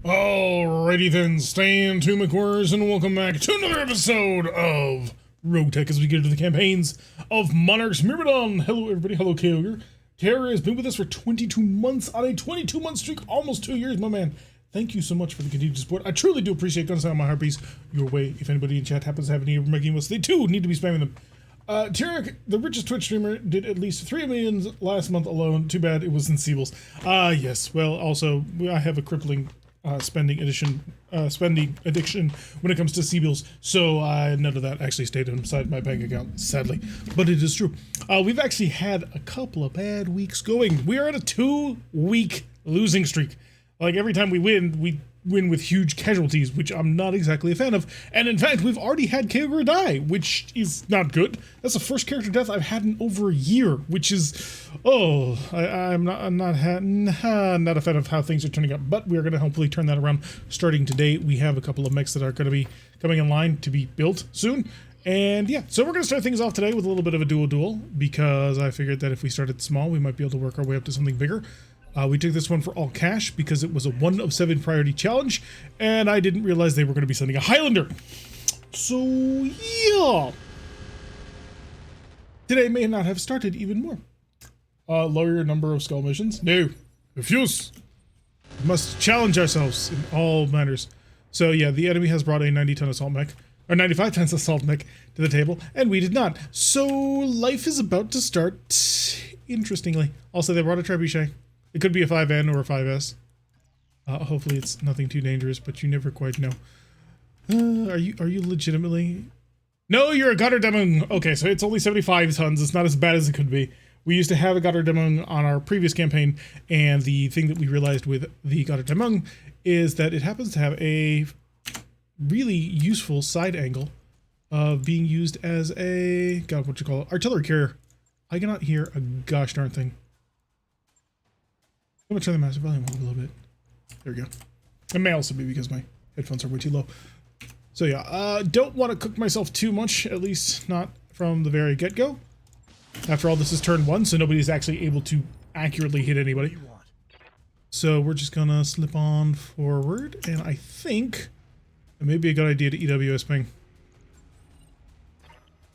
Alrighty then, stand to McQuarries and welcome back to another episode of RogueTech as we get into the campaigns of Monarch's Myrmidon. Hello everybody, hello Kyogre. Terra has been with us for 22 months on a 22-month streak, almost 2 years, my man. Thank you so much for the continued support. I truly do appreciate it. Gonna send my heartbeats your way. If anybody in chat happens to have any making us, they too need to be spamming them. Tarek, the richest Twitch streamer, did at least 3 million last month alone. Too bad it was in Seebles. Yes. Well, also, I have a crippling spending addiction when it comes to C-bills, so none of that actually stayed inside my bank account, sadly, but it is true. We've actually had a couple of bad weeks going. We are at a 2-week losing streak. Like, every time we win with huge casualties, which I'm not exactly a fan of, and in fact, we've already had Kyogre die, which is not good. That's the first character death I've had in over a year, which is, I'm not a fan of how things are turning up, but we are going to hopefully turn that around starting today. We have a couple of mechs that are going to be coming in line to be built soon, and yeah, so we're going to start things off today with a little bit of a duel, because I figured that if we started small, we might be able to work our way up to something bigger. We took this one for all cash because it was a 1 of 7 priority challenge, and I didn't realize they were going to be sending a Highlander. So, yeah. Today may not have started even more. Lower your number of skull missions. No. Refuse. We must challenge ourselves in all manners. So, yeah, the enemy has brought a 90-ton assault mech, or 95 tons assault mech to the table, and we did not. So, life is about to start interestingly. Also, they brought a trebuchet. It could be a 5N or a 5S. Hopefully it's nothing too dangerous, but you never quite know. Are you legitimately? No, you're a Gotterdamung. Okay, so it's only 75 tons. It's not as bad as it could be. We used to have a Gotterdamung on our previous campaign, and the thing that we realized with the Gotterdamung is that it happens to have a really useful side angle of being used as a, artillery carrier. I cannot hear a gosh darn thing. I'm gonna turn the master volume up a little bit. There we go. It may also be because my headphones are way too low. So yeah, don't want to cook myself too much, at least not from the very get-go. After all, this is turn 1, so nobody's actually able to accurately hit anybody. So we're just gonna slip on forward, and I think it may be a good idea to EWS ping.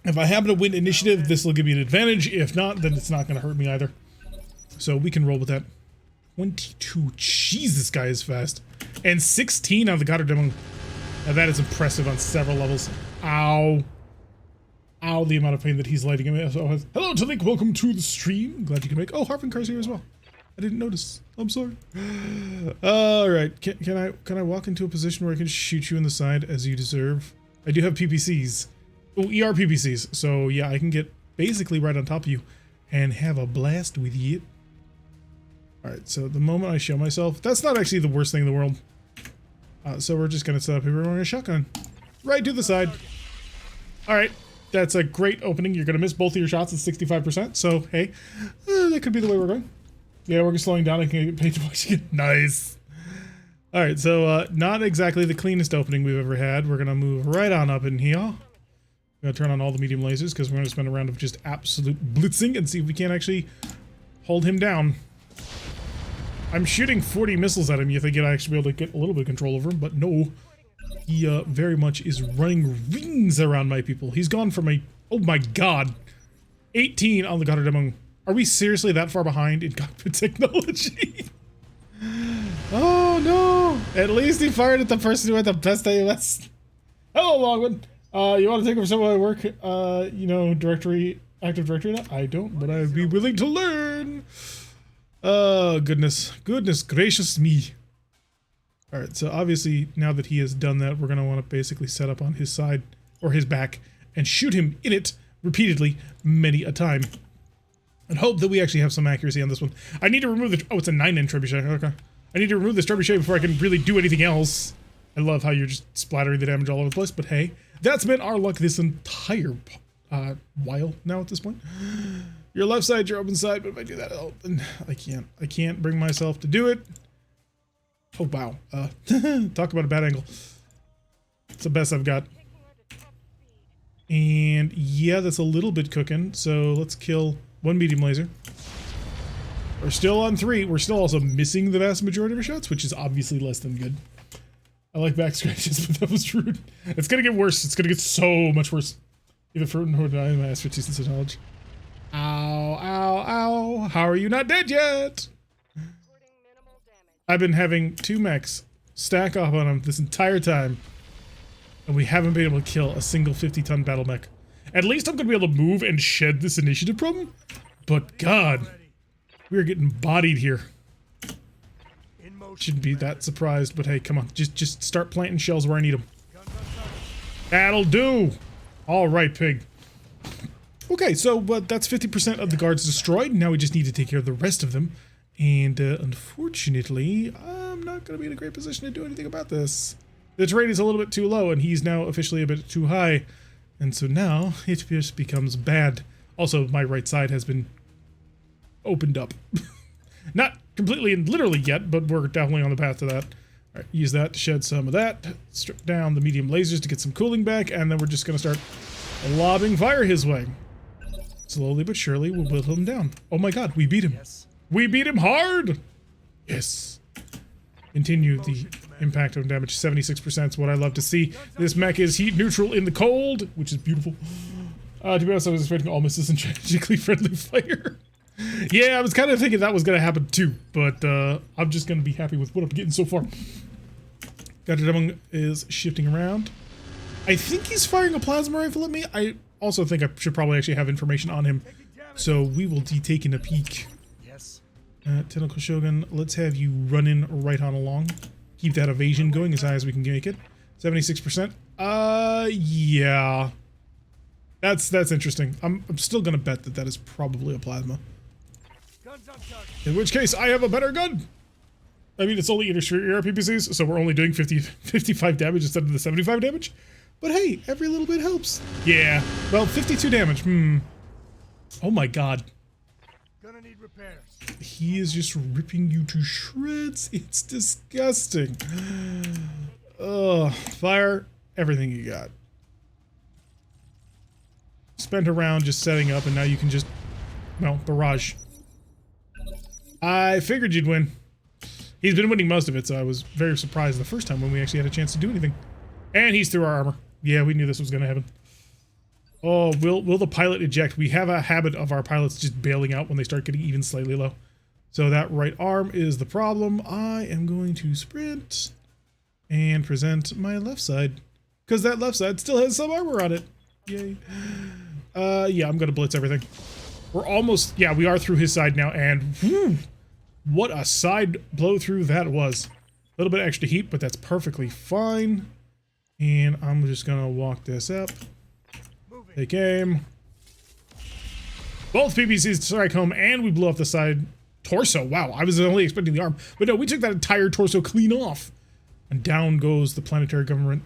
If I happen to win initiative, this will give me an advantage. If not, then it's not gonna hurt me either. So we can roll with that. 22. Jeez, this guy is fast. And 16 on the Gotterdamung. Now that is impressive on several levels. Ow. Ow, the amount of pain that he's lighting him. Hello, Talik. Welcome to the stream. Glad you can make. Oh, Harping Car's here as well. I didn't notice. I'm sorry. Alright. Can I walk into a position where I can shoot you in the side as you deserve? I do have PPCs. Oh, ER PPCs. So yeah, I can get basically right on top of you and have a blast with you. Alright, so the moment I show myself, that's not actually the worst thing in the world. So we're just going to set up here. We're going to shotgun. Right to the side. Alright, that's a great opening. You're going to miss both of your shots at 65%. So, hey, that could be the way we're going. Yeah, we're slowing down. I can get paid to watch again. Nice. Alright, so not exactly the cleanest opening we've ever had. We're going to move right on up in here. We're going to turn on all the medium lasers because we're going to spend a round of just absolute blitzing and see if we can actually hold him down. I'm shooting 40 missiles at him. You think I'd actually be able to get a little bit of control over him, but no. He very much is running rings around my people. He's gone from a, oh my god, 18 on the Gotterdamung. Are we seriously that far behind in cockpit technology? Oh no! At least he fired at the person who had the best AOS. Hello, Longman. You want to take over some of my work? You know, Active Directory now? I don't, but I'd be willing to learn. Oh, goodness gracious me. Alright, so obviously now that he has done that, we're going to want to basically set up on his side, or his back, and shoot him in it repeatedly many a time. And hope that we actually have some accuracy on this one. I need to remove the, oh, it's a 9-inch trebuchet, okay. I need to remove this trebuchet before I can really do anything else. I love how you're just splattering the damage all over the place, but hey, that's been our luck this entire while now at this point. Your left side, your open side, but if I do that, I can't bring myself to do it. Oh, wow. Talk about a bad angle. It's the best I've got. And yeah, that's a little bit cooking. So let's kill one medium laser. We're still on 3. We're still also missing the vast majority of our shots, which is obviously less than good. I like back scratches, but that was rude. It's gonna get worse. It's gonna get so much worse. Either for or die my expertise and knowledge. Ow, ow, ow. How are you not dead yet? I've been having 2 mechs stack up on him this entire time, and we haven't been able to kill a single 50-ton battle mech. At least I'm gonna be able to move and shed this initiative problem, but God, we are getting bodied here. Shouldn't be that surprised, but hey, come on, just start planting shells where I need them. That'll do. All right, pig. Okay, so that's 50% of the guards destroyed. Now we just need to take care of the rest of them. And unfortunately, I'm not going to be in a great position to do anything about this. The terrain is a little bit too low, and he's now officially a bit too high. And so now it just becomes bad. Also, my right side has been opened up. Not completely and literally yet, but we're definitely on the path to that. All right, use that to shed some of that. Strip down the medium lasers to get some cooling back, and then we're just going to start lobbing fire his way. Slowly but surely, we'll whittle him down. Oh my God, we beat him. Yes. We beat him hard! Yes. Continue the impact on damage. 76% is what I love to see. This mech is heat neutral in the cold, which is beautiful. To be honest, I was expecting all misses and tragically friendly fire. Yeah, I was kind of thinking that was going to happen too, but I'm just going to be happy with what I'm getting so far. Goddamn is shifting around. I think he's firing a plasma rifle at me. I also think I should probably actually have information on him, so we will be taking a peek. Yes. Tentacle Shogun, let's have you run in right on along. Keep that evasion going as high as we can make it. 76%. Yeah. That's interesting. I'm still gonna bet that is probably a plasma. In which case, I have a better gun. I mean, it's only interior PPCs, so we're only doing 55 damage instead of the 75 damage. But hey, every little bit helps. Yeah. Well, 52 damage. Oh my God. Gonna need repairs. He is just ripping you to shreds. It's disgusting. Ugh. Fire everything you got. Spent a round just setting up, and now you can just, well, barrage. I figured you'd win. He's been winning most of it, so I was very surprised the first time when we actually had a chance to do anything. And he's through our armor. Yeah, we knew this was going to happen. Oh, will the pilot eject? We have a habit of our pilots just bailing out when they start getting even slightly low. So that right arm is the problem. I am going to sprint and present my left side, because that left side still has some armor on it. Yay. Yeah, I'm going to blitz everything. We're almost, yeah, we are through his side now, and whew, what a side blow through that was. A little bit extra heat, but that's perfectly fine. And I'm just gonna walk this up. Take aim. Both PPCs strike home, and we blew up the side torso. Wow, I was only expecting the arm, but no, we took that entire torso clean off. And down goes the planetary government.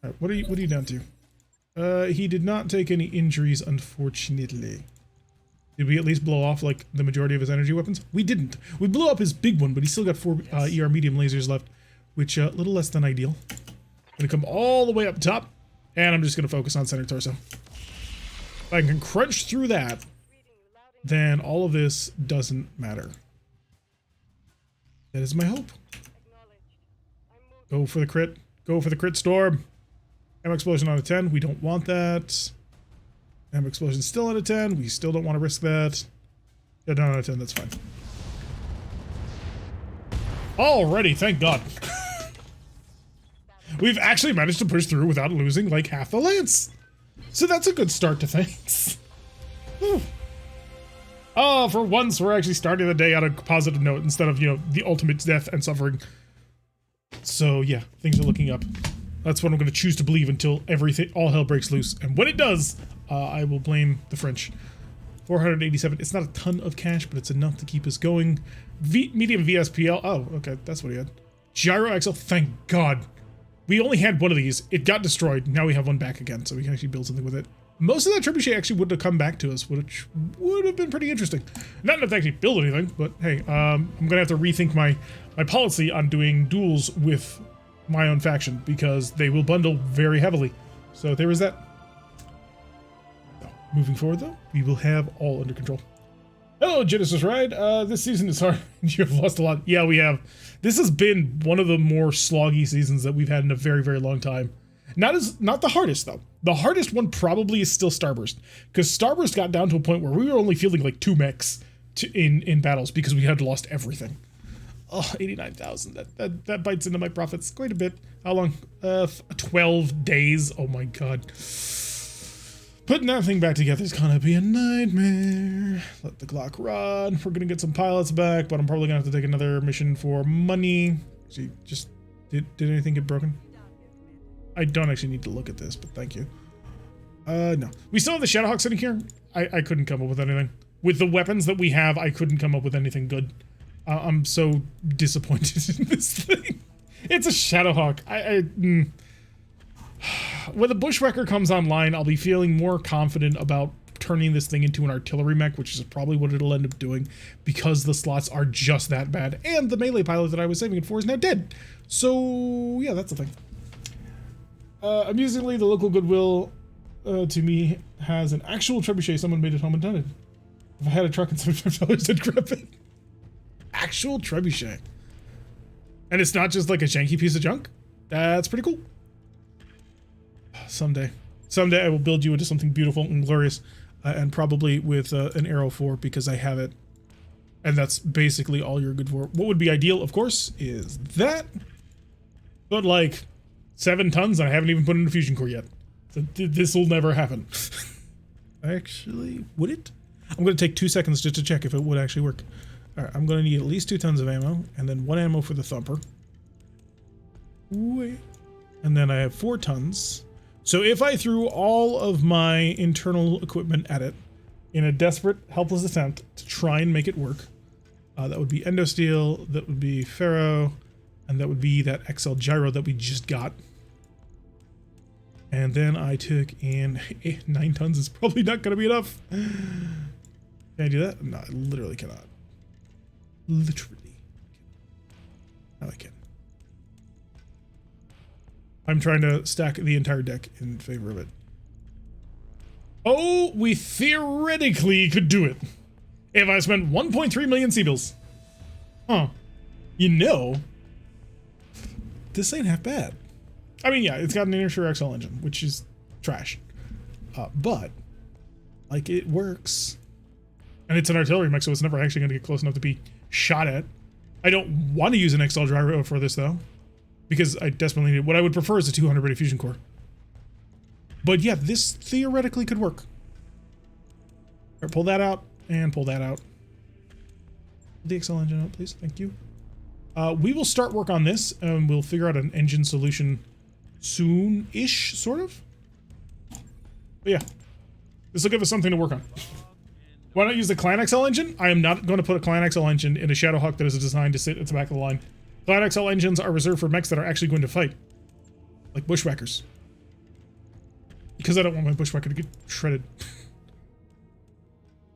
All right, what are you down to? He did not take any injuries, unfortunately. Did we at least blow off, like, the majority of his energy weapons? We didn't. We blew up his big one, but he still got 4 ER medium lasers left, which, a little less than ideal. Gonna come all the way up top, and I'm just gonna focus on center torso. If I can crunch through that, then all of this doesn't matter. That is my hope. Go for the crit. Go for the crit storm. Ammo explosion on a 10. We don't want that. Ammo explosion still at a 10. We still don't want to risk that. Yeah, no, on a 10. That's fine. Alrighty, thank God. We've actually managed to push through without losing like half the lance. So that's a good start to things. Whew. Oh, for once we're actually starting the day on a positive note instead of, you know, the ultimate death and suffering. So yeah, things are looking up. That's what I'm going to choose to believe until everything, all hell breaks loose. And when it does, I will blame the French. 487. It's not a ton of cash, but it's enough to keep us going. Medium VSPL. Oh, okay. That's what he had. Gyro XL. Thank God. We only had one of these. It got destroyed. Now we have one back again, so we can actually build something with it. Most of that trebuchet actually would have come back to us, which would have been pretty interesting. Not enough to actually build anything, but hey, I'm going to have to rethink my policy on doing duels with my own faction, because they will bundle very heavily. So there is that. Moving forward, though, we will have all under control. Hello, Genesis Ride. This season is hard. You have lost a lot. Yeah, we have. This has been one of the more sloggy seasons that we've had in a very, very long time. Not the hardest though. The hardest one probably is still Starburst, because Starburst got down to a point where we were only fielding like 2 mechs in battles because we had lost everything. Oh, 89,000. That bites into my profits quite a bit. How long? 12 days. Oh my god. Putting that thing back together is gonna be a nightmare. Let the clock run. We're gonna get some pilots back, but I'm probably gonna have to take another mission for money. See, just did anything get broken? I don't actually need to look at this, but thank you. No. We still have the Shadowhawk sitting here. I couldn't come up with anything. With the weapons that we have, I couldn't come up with anything good. I'm so disappointed in this thing. It's a Shadowhawk. When the Bushwhacker comes online, I'll be feeling more confident about turning this thing into an artillery mech, which is probably what it'll end up doing, because the slots are just that bad. And the melee pilot that I was saving it for is now dead. So, yeah, that's the thing. Amusingly, the local Goodwill to me has an actual trebuchet. Someone made it home and done it. If I had a truck and $75, I'd grab it. Actual trebuchet. And it's not just like a janky piece of junk. That's pretty cool. Someday I will build you into something beautiful and glorious, and probably with an arrow 4, because I have it. And that's basically all you're good for. What would be ideal, of course, is that. But like 7 tons, and I haven't even put in a fusion core yet. So this will never happen. Actually, would it? I'm going to take 2 seconds just to check if it would actually work. All right, I'm going to need at least 2 tons of ammo, and then 1 ammo for the thumper. Wait. And then I have 4 tons. So if I threw all of my internal equipment at it in a desperate, helpless attempt to try and make it work, that would be endosteel, that would be ferro, and that would be that XL gyro that we just got. And then I took in 9 tons is probably not going to be enough. Can I do that? No, I literally cannot. Literally. No, I can't. I'm trying to stack the entire deck in favor of it. Oh, we theoretically could do it if I spent 1.3 million C-bills. Huh. You know, this ain't half bad. I mean, yeah, it's got an Inertia XL engine, which is trash. But, like, it works. And it's an artillery mech, so it's never actually going to get close enough to be shot at. I don't want to use an XL gyro for this, though, because I desperately need it. What I would prefer is a 200 Ready Fusion Core. But yeah, this theoretically could work. Right, pull that out, and pull that out. Pull the XL engine out, please. Thank you. We will start work on this, and we'll figure out an engine solution soon-ish, sort of. But yeah, this will give us something to work on. Why not use the Clan XL engine? I am not going to put a Clan XL engine in a Shadowhawk that is designed to sit at the back of the line. Clan XL engines are reserved for mechs that are actually going to fight. Like Bushwhackers. Because I don't want my Bushwhacker to get shredded.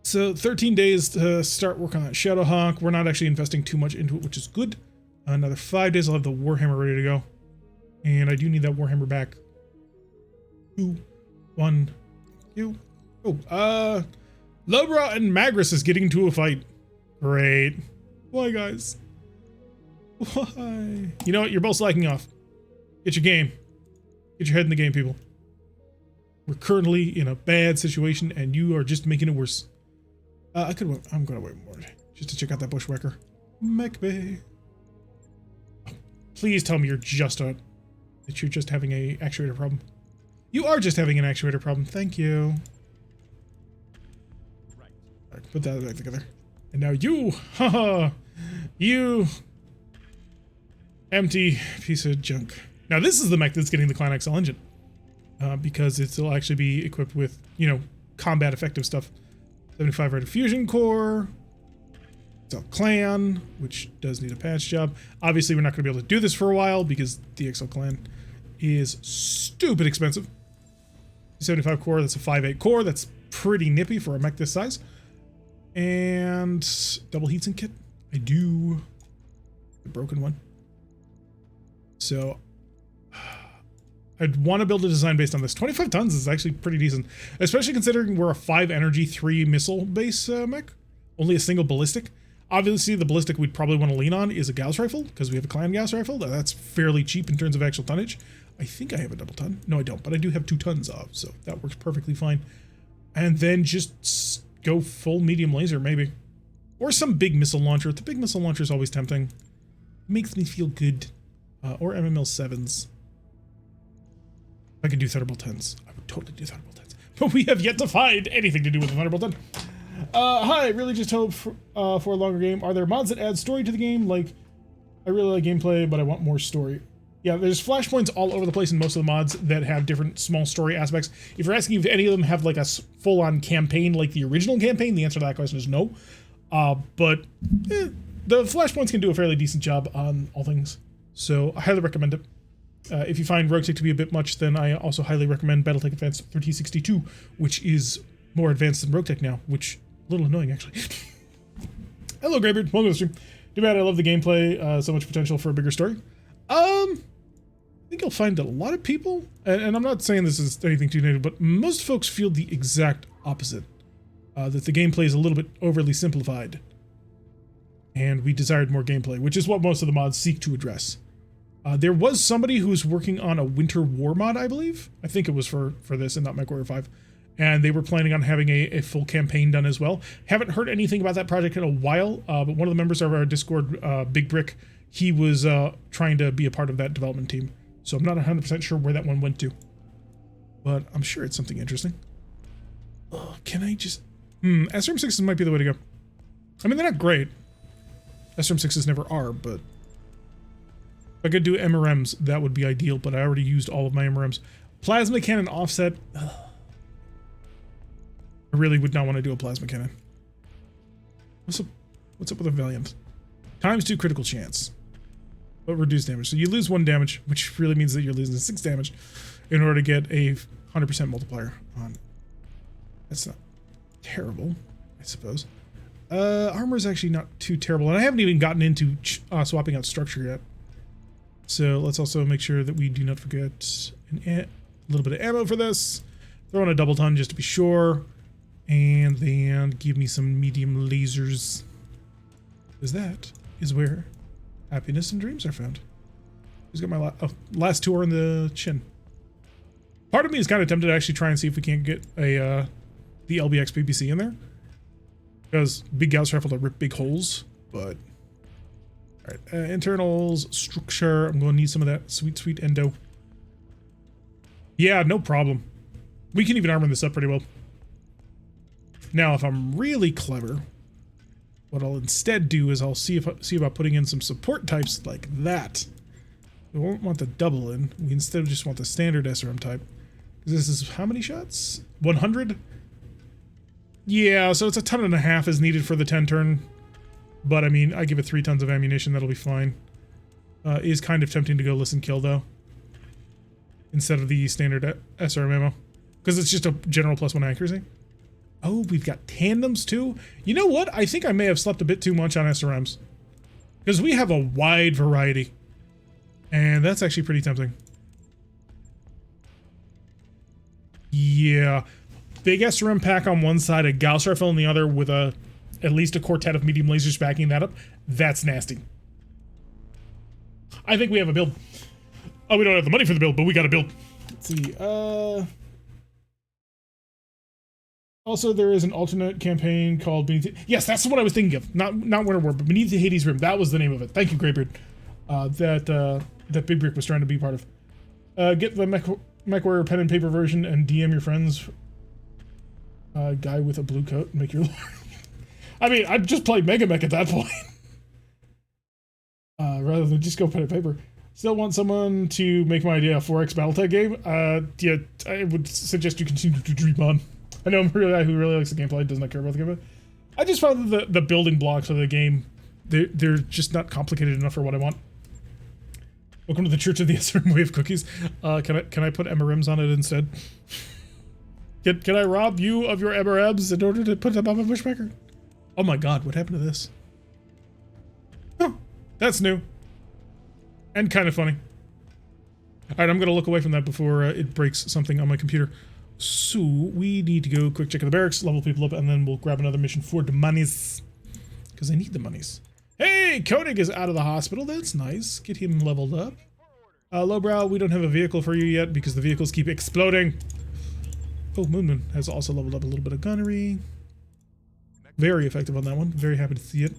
So 13 days to start work on that Shadowhawk. We're not actually investing too much into it, which is good. Another 5 days, I'll have the Warhammer ready to go. And I do need that Warhammer back. 2, 1, 2. Oh, Lobra and Magris is getting into a fight. Great. Why, guys? Why? You know what? You're both slacking off. Get your game. Get your head in the game, people. We're currently in a bad situation, and you are just making it worse. I'm gonna wait more just to check out that Bushwhacker. Mech Bay. Oh, please tell me that you're just having a actuator problem. You are just having an actuator problem. Thank you. All right, put that back together. And now you, haha, you empty piece of junk. Now this is the mech that's getting the Clan XL engine, because it'll actually be equipped with, you know, combat effective stuff. 75 Ready Fusion Core. XL Clan, which does need a patch job. Obviously, we're not going to be able to do this for a while because the XL Clan is stupid expensive. 75 core, that's a 5.8 core. That's pretty nippy for a mech this size. And double heatsink kit. I do. The broken one. So I'd want to build a design based on this. 25 tons is actually pretty decent, especially considering we're a 5 energy, 3 missile base mech. only a single ballistic. Obviously, the ballistic we'd probably want to lean on is a Gauss rifle, because we have a clan Gauss rifle. That's fairly cheap in terms of actual tonnage. I think I have a double ton. No, I don't, but I do have 2 tons of, so that works perfectly fine. And then just go full medium laser, maybe. Or some big missile launcher. The big missile launcher is always tempting. Makes me feel good. Or MML 7s. If I could do Thunderbolt 10s, I would totally do Thunderbolt 10s. But we have yet to find anything to do with the Thunderbolt 10. Hi, really just hope for a longer game. Are there mods that add story to the game? Like, I really like gameplay, but I want more story. Yeah, there's flashpoints all over the place in most of the mods that have different small story aspects. If you're asking if any of them have like a full-on campaign like the original campaign, the answer to that question is no. But the flashpoints can do a fairly decent job on all things. So I highly recommend it. If you find RogueTech to be a bit much, then I also highly recommend BattleTech Advanced 1362, which is more advanced than RogueTech now, which a little annoying actually. Hello Greybeard, welcome to the stream. Too bad I love the gameplay, so much potential for a bigger story. I think you'll find that a lot of people, and I'm not saying this is anything too negative, but most folks feel the exact opposite. That the gameplay is a little bit overly simplified. And we desired more gameplay, which is what most of the mods seek to address. There was somebody who was working on a Winter War mod, I believe. I think it was for this and not MechWarrior 5. And they were planning on having a full campaign done as well. Haven't heard anything about that project in a while, but one of the members of our Discord, Big Brick, he was trying to be a part of that development team. So I'm not 100% sure where that one went to. But I'm sure it's something interesting. Can I just... SRM 6s might be the way to go. I mean, they're not great. SRM 6s never are, but... if I could do MRMs, that would be ideal, but I already used all of my MRMs. Plasma cannon offset... I really would not want to do a plasma cannon. What's up with a Valiant? ×2 critical chance. But reduced damage. So you lose 1 damage, which really means that you're losing 6 damage in order to get a 100% multiplier on. That's not terrible, I suppose. Armor is actually not too terrible, and I haven't even gotten into swapping out structure yet. So let's also make sure that we do not forget a little bit of ammo for this. Throw in a double ton just to be sure. And then give me some medium lasers. Because that is where happiness and dreams are found. Who's got my last 2 are in the chin. Part of me is kind of tempted to actually try and see if we can't get the LBX BBC in there. Because big Gauss rifle to rip big holes, but... Alright, internals, structure, I'm going to need some of that sweet, sweet endo. Yeah, no problem. We can even armor this up pretty well. Now, if I'm really clever, what I'll instead do is I'll see about putting in some support types like that. We won't want the double in. We instead just want the standard SRM type. This is how many shots? 100? Yeah, so it's 1.5 tons is needed for the 10 turn. But I mean, I give it 3 tons of ammunition, that'll be fine. Is kind of tempting to go listen kill though. Instead of the standard SRM ammo. Because it's just a general +1 accuracy. Oh, we've got tandems too? You know what? I think I may have slept a bit too much on SRMs. Because we have a wide variety. And that's actually pretty tempting. Yeah. Big SRM pack on one side, a Gauss rifle on the other with at least a quartet of medium lasers backing that up. That's nasty. I think we have a build. Oh, we don't have the money for the build, but we got a build. Let's see. Also, there is an alternate campaign called Beneath... Yes, that's what I was thinking of. Not Winter War, but Beneath the Hades Rim. That was the name of it. Thank you, Greybeard. That Big Brick was trying to be part of. Get the MechWarrior pen and paper version and DM your friends. Guy with a blue coat. Make your... I mean, I'd just play Mega Mech at that point. Rather than just go pen and paper. Still want someone to make my idea a 4X BattleTech game? Yeah, I would suggest you continue to dream on. I know I'm a guy who really likes the gameplay, does not care about the gameplay. I just found that the building blocks of the game, they're just not complicated enough for what I want. Welcome to the Church of the SRM Wave Cookies. Can I put MRMs on it instead? Can I rob you of your MRMs in order to put them on my bushwhacker? Oh my god, what happened to this? Oh, that's new. And kind of funny. Alright, I'm gonna look away from that before it breaks something on my computer. So we need to go quick check in the barracks, level people up, and then we'll grab another mission for the monies. Because I need the monies. Hey, Koenig is out of the hospital. That's nice. Get him leveled up. Lowbrow, we don't have a vehicle for you yet because the vehicles keep exploding. Oh, Moon has also leveled up a little bit of gunnery. Very effective on that one. Very happy to see it.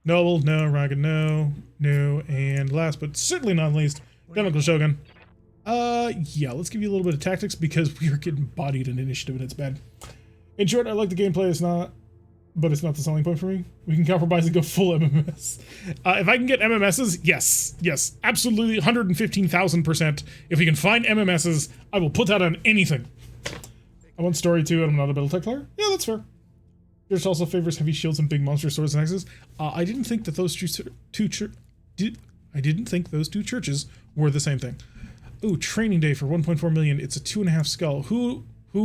Noble, no. Raga, no. No. And last but certainly not least, Chemical Shogun. Yeah, let's give you a little bit of tactics because we are getting bodied in initiative and it's bad. In short, I like the gameplay. But it's not the selling point for me. We can compromise and go full MMS. If I can get MMSs, yes, absolutely 115,000%. If we can find MMSs, I will put that on anything. I want story too, and I'm not a BattleTech player. Yeah, that's fair. Yours also favors heavy shields and big monster swords and axes. I didn't think that those two churches were the same thing. Ooh, training day for 1.4 million. It's a 2.5 skull. Who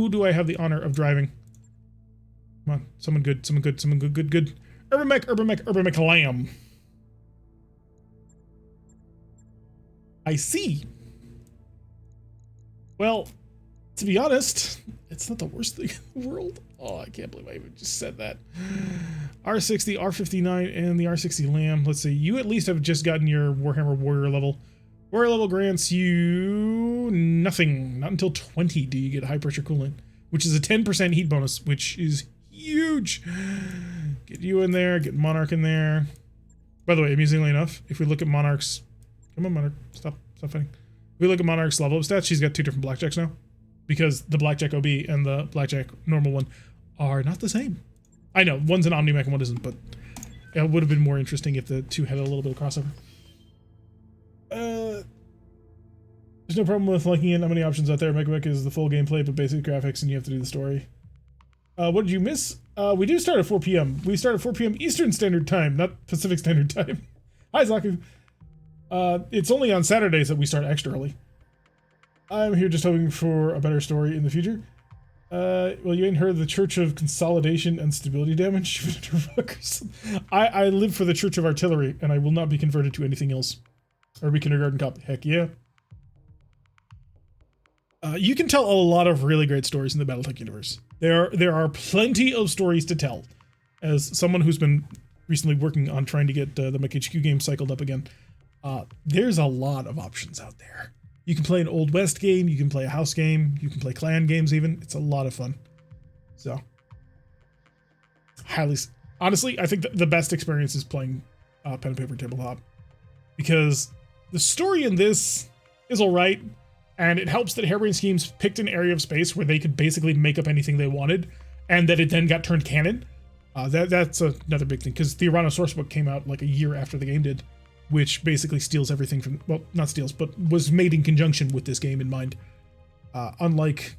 do I have the honor of driving? Come on, someone good. Urban Mech Lamb. I see. Well, to be honest, it's not the worst thing in the world. Oh, I can't believe I even just said that. R60, R59, and the R60 Lamb. Let's see, you at least have just gotten your Warhammer Warrior level. Warrior level grants you nothing. Not until 20 do you get high pressure coolant, which is a 10% heat bonus, which is huge. Get you in there, get Monarch in there. By the way, amusingly enough, if we look at Monarch's... Come on, Monarch. Stop fighting. If we look at Monarch's level up stats, she's got 2 different Blackjacks now. Because the Blackjack OB and the Blackjack normal one are not the same. I know, one's an Omni-Mech and one isn't, but it would have been more interesting if the two had a little bit of crossover. There's no problem with liking it. Not many options out there. Mech is the full gameplay, but basic graphics, and you have to do the story. What did you miss? We do start at 4 p.m. We start at 4 p.m. Eastern Standard Time, not Pacific Standard Time. Hi, Zaku. It's only on Saturdays that we start extra early. I'm here just hoping for a better story in the future. Well, you ain't heard of the Church of Consolidation and Stability Damage? I live for the Church of Artillery, and I will not be converted to anything else. Or be kindergarten cop. Heck yeah. You can tell a lot of really great stories in the BattleTech universe. There are plenty of stories to tell. As someone who's been recently working on trying to get the Mech HQ game cycled up again, there's a lot of options out there. You can play an Old West game, you can play a house game, you can play clan games even. It's a lot of fun. So, honestly, I think the best experience is playing pen and paper tabletop. Because the story in this is alright, and it helps that Harebrained Schemes picked an area of space where they could basically make up anything they wanted, and that it then got turned canon. That's another big thing, because the Arano sourcebook came out like a year after the game did, which basically steals everything from, well, not steals, but was made in conjunction with this game in mind. Unlike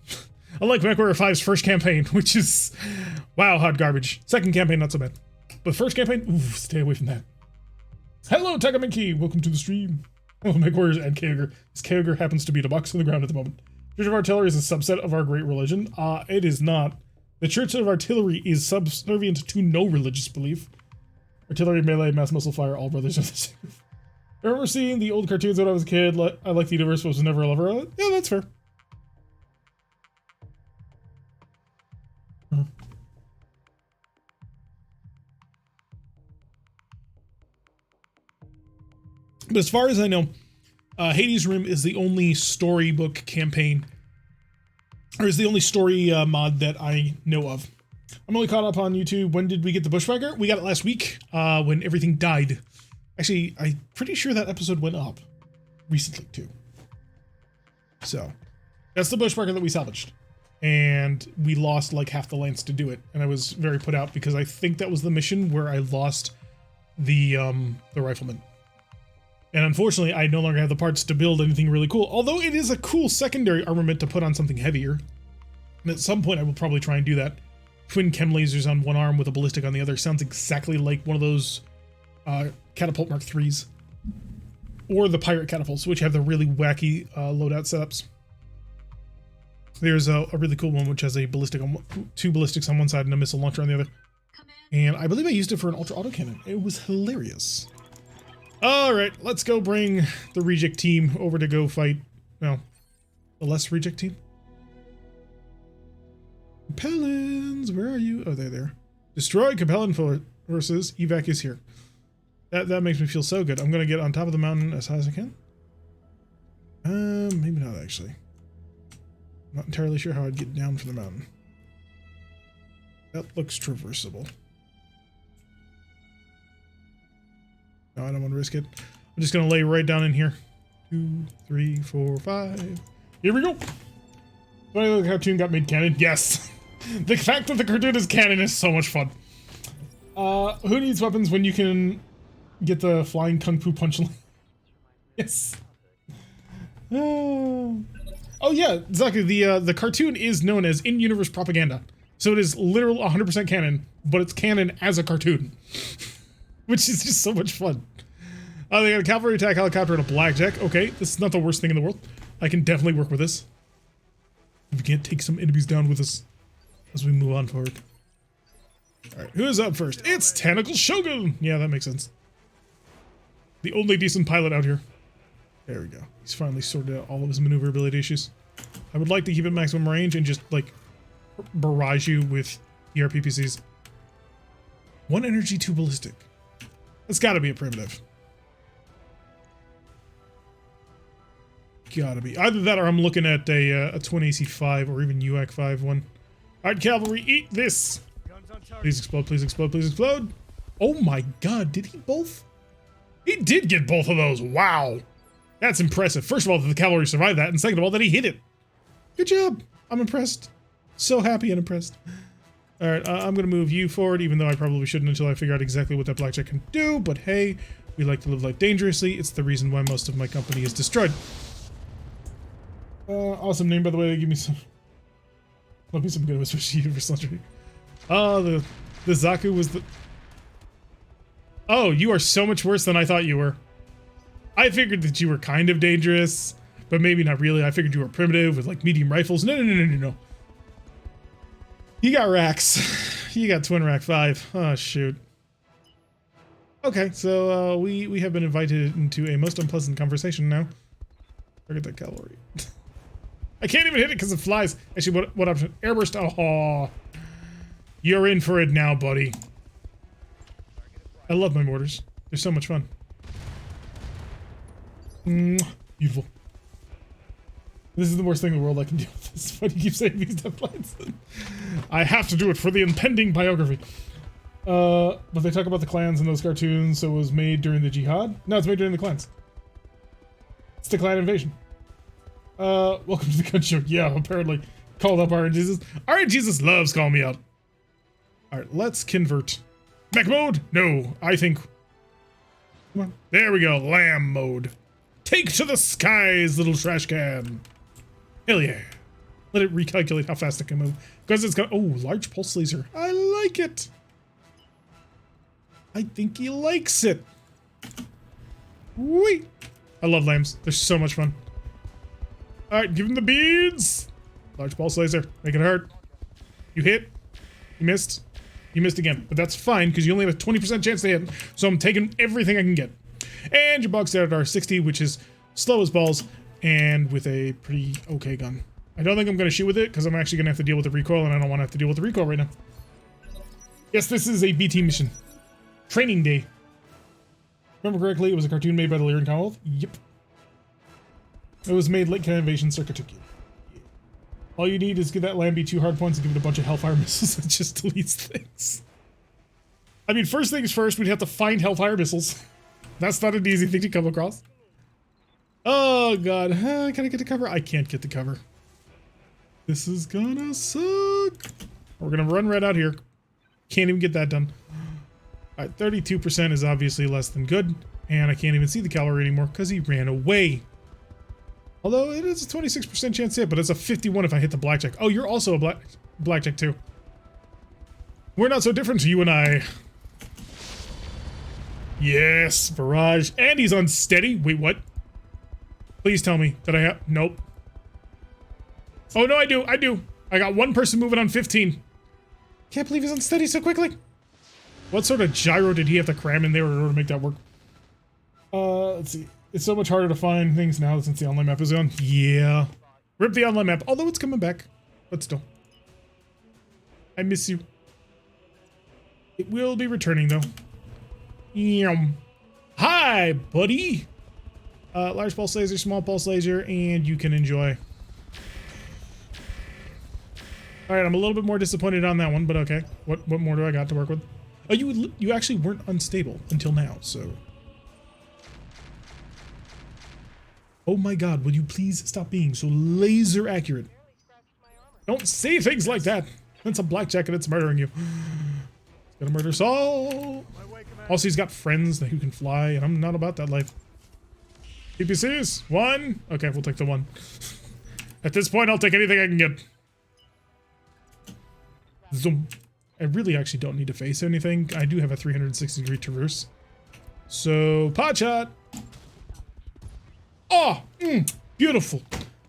MechWarrior 5's first campaign, which is, wow, hot garbage. Second campaign, not so bad. But first campaign, oof, stay away from that. Hello, Tagaminki, welcome to the stream. Oh, MechWarriors and Kyogre. This Kyogre happens to be the box on the ground at the moment. Church of Artillery is a subset of our great religion. It is not. The Church of Artillery is subservient to no religious belief. Artillery, melee, mass missile fire, all brothers are the same. I remember seeing the old cartoons when I was a kid. I liked the universe, but was never a lover of it. Yeah, that's fair. But as far as I know, Hades Rim is the only storybook campaign, or is the only story mod that I know of. I'm only caught up on YouTube. When did we get the Bushwhacker? We got it last week, when everything died. Actually, I'm pretty sure that episode went up recently, too. So, that's the Bushwhacker that we salvaged. And we lost like half the lance to do it. And I was very put out because I think that was the mission where I lost the rifleman. And unfortunately, I no longer have the parts to build anything really cool. Although it is a cool secondary armament to put on something heavier. And at some point, I will probably try and do that. Twin chem lasers on one arm with a ballistic on the other. Sounds exactly like one of those catapult Mark IIIs. Or the pirate catapults, which have the really wacky loadout setups. There's a really cool one which has a ballistic on two ballistics on one side and a missile launcher on the other. And I believe I used it for an ultra autocannon. It was hilarious. Alright, let's go bring the reject team over to go fight, no, the less reject team? Capellans, where are you? Oh, they're there. Destroy Capellan forces. Evac is here. That makes me feel so good. I'm gonna get on top of the mountain as high as I can. Maybe not actually. I'm not entirely sure how I'd get down from the mountain. That looks traversable. No, I don't want to risk it. I'm just gonna lay right down in here. 2, 3, 4, 5. Here we go. Finally, the cartoon got made canon. Yes. The fact that the cartoon is canon is so much fun. Who needs weapons when you can get the flying kung fu punch line? Yes. Oh yeah, exactly. The cartoon is known as in-universe propaganda. So it is literal 100% canon, but it's canon as a cartoon. Which is just so much fun. They got a cavalry attack helicopter and a blackjack. Okay, this is not the worst thing in the world. I can definitely work with this. If we can't take some enemies down with us as we move on forward. Alright, who is up first? It's Tentacle Shogun! Yeah, that makes sense. The only decent pilot out here. There we go. He's finally sorted out all of his maneuverability issues. I would like to keep it maximum range and just, like, barrage you with ERPPCs. 1 energy, 2 ballistic. That's gotta be a primitive. Gotta be. Either that or I'm looking at a Twin AC5 or even UAC 5 one. Alright, cavalry, eat this! Please explode, please explode, please explode! Oh my god, did he both? He did get both of those, wow! That's impressive. First of all, that the cavalry survived that, and second of all, that he hit it. Good job! I'm impressed. So happy and impressed. Alright, I'm gonna move you forward, even though I probably shouldn't until I figure out exactly what that blackjack can do, but hey, we like to live life dangerously. It's the reason why most of my company is destroyed. Awesome name, by the way. Give me some. Love me some good, especially you for Slundry. Oh, the Zaku was the. Oh, you are so much worse than I thought you were. I figured that you were kind of dangerous, but maybe not really. I figured you were primitive with like medium rifles. No. You got racks. You got twin rack 5. Oh shoot. Okay, so we have been invited into a most unpleasant conversation now. Look at that cavalry. I can't even hit it because it flies. Actually, what option? Airburst. Oh, you're in for it now, buddy. I love my mortars. They're so much fun. Beautiful. This is the worst thing in the world I can do with this. Why do you keep saying these deadlines? I have to do it for the impending biography. But they talk about the clans in those cartoons, so it was made during the jihad? No, it's made during the clans. It's the clan invasion. Welcome to the gun show. Yeah, apparently. Called up Iron Jesus. Iron Jesus loves calling me out. Alright, let's convert. Mech mode? No, I think... Come on. There we go, lamb mode. Take to the skies, little trash can. Hell yeah. Let it recalculate how fast it can move. Because it's got... Oh, large pulse laser. I like it. I think he likes it. Wait. I love lambs. They're so much fun. Alright, give him the beads! Large pulse laser. Make it hurt. You hit. You missed. You missed again. But that's fine, because you only have a 20% chance to hit. So I'm taking everything I can get. And your bog standard R60, which is slow as balls, and with a pretty okay gun. I don't think I'm going to shoot with it, because I'm actually going to have to deal with the recoil, and I don't want to have to deal with the recoil right now. Yes, this is a BT mission. Training day. Remember correctly, it was a cartoon made by the Lyran Commonwealth? Yep. It was made late canon invasion circa took you. All you need is give that Lamby 2 hard points and give it a bunch of Hellfire missiles that just deletes things. I mean, first things first, we'd have to find Hellfire missiles. That's not an easy thing to come across. Oh god, can I get the cover? I can't get the cover. This is gonna suck. We're gonna run right out here. Can't even get that done. Alright, 32% is obviously less than good. And I can't even see the cavalry anymore because he ran away. Although it is a 26% chance to hit, but it's a 51 if I hit the blackjack. Oh, you're also a blackjack too. We're not so different, you and I. Yes, barrage. And he's unsteady. Wait, what? Please tell me that I have... Nope. Oh, no, I do. I got one person moving on 15. Can't believe he's unsteady so quickly. What sort of gyro did he have to cram in there in order to make that work? Let's see. It's so much harder to find things now since the online map is gone. Yeah. Rip the online map, although it's coming back. But still. I miss you. It will be returning though. Yum. Hi, buddy. Large pulse laser, small pulse laser, and you can enjoy. All right, I'm a little bit more disappointed on that one, but okay. What more do I got to work with? Oh, you actually weren't unstable until now, so. Oh my God, will you please stop being so laser accurate? Don't say things like that. That's a blackjack and it's murdering you. It's gonna murder Saul. Also, he's got friends who can fly, and I'm not about that life. PPCs, 1. Okay, we'll take the 1. At this point, I'll take anything I can get. Zoom. I really actually don't need to face anything. I do have a 360-degree traverse. So, pot shot. Oh, beautiful.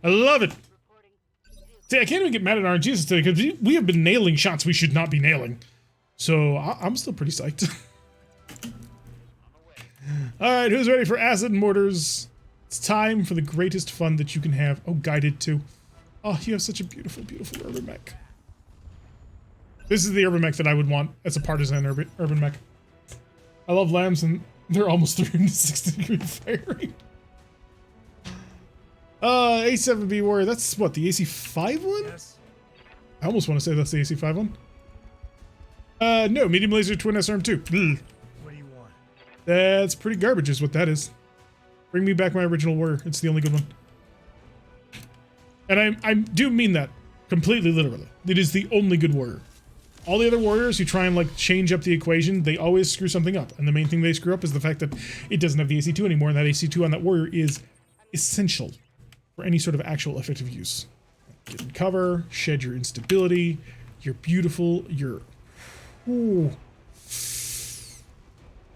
I love it. See, I can't even get mad at RNGs today because we have been nailing shots we should not be nailing. So, I'm still pretty psyched. Alright, who's ready for acid mortars? It's time for the greatest fun that you can have. Oh, guided too. Oh, you have such a beautiful, beautiful urban mech. This is the urban mech that I would want as a partisan urban mech. I love lambs and they're almost 360-degree firing. A7B warrior, that's what, the AC5 one? Yes. I almost want to say that's the AC5 one. No, medium laser twin SRM2. What do you want? That's pretty garbage is what that is. Bring me back my original warrior. It's the only good one. And I do mean that completely literally. It is the only good warrior. All the other warriors who try and like change up the equation, they always screw something up. And the main thing they screw up is the fact that it doesn't have the AC2 anymore, and that AC2 on that warrior is essential for any sort of actual effective use. Get in cover, shed your instability, you're beautiful, you're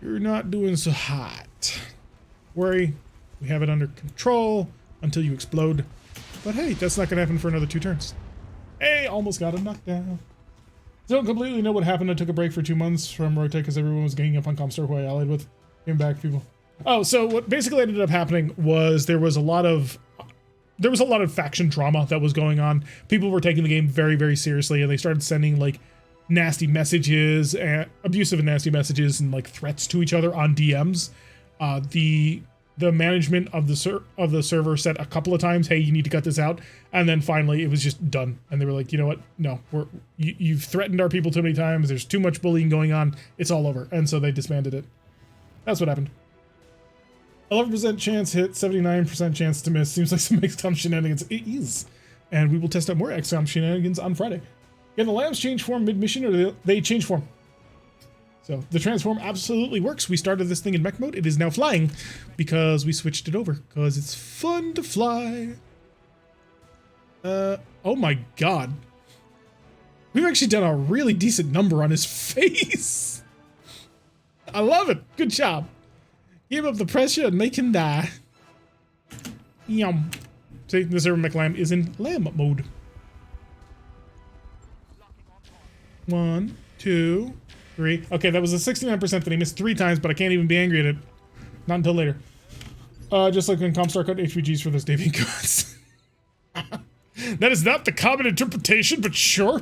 not doing so hot. Worry, we have it under control until you explode. But hey, that's not gonna happen for another 2 turns. Hey, almost got a knockdown. Don't completely know what happened. I took a break for 2 months from RogueTech because everyone was ganging up on Comstar who I allied with. Came back, people. Oh, so what basically ended up happening was there was a lot of faction drama that was going on. People were taking the game very, very seriously, and they started sending like nasty messages, and abusive and nasty messages, and like threats to each other on DMs. The management of the server said a couple of times, "Hey, you need to cut this out," and then finally it was just done. And they were like, "You know what? No, you've threatened our people too many times. There's too much bullying going on. It's all over." And so they disbanded it. That's what happened. 11% chance hit, 79% chance to miss. Seems like some XCOM shenanigans. It is, and we will test out more XCOM shenanigans on Friday. Can the lambs change form mid-mission, or do they change form? So the transform absolutely works. We started this thing in mech mode. It is now flying because we switched it over because it's fun to fly. Oh my God. We've actually done a really decent number on his face. I love it. Good job. Give up the pressure and make him die. Yum. See, this urban mech lamb is in lamb mode. 1, 2, 3. Okay, that was a 69% that he missed 3 times, but I can't even be angry at it. Not until later. Just like when Comstar cut HPGs for those Davian codes. That is not the common interpretation, but sure.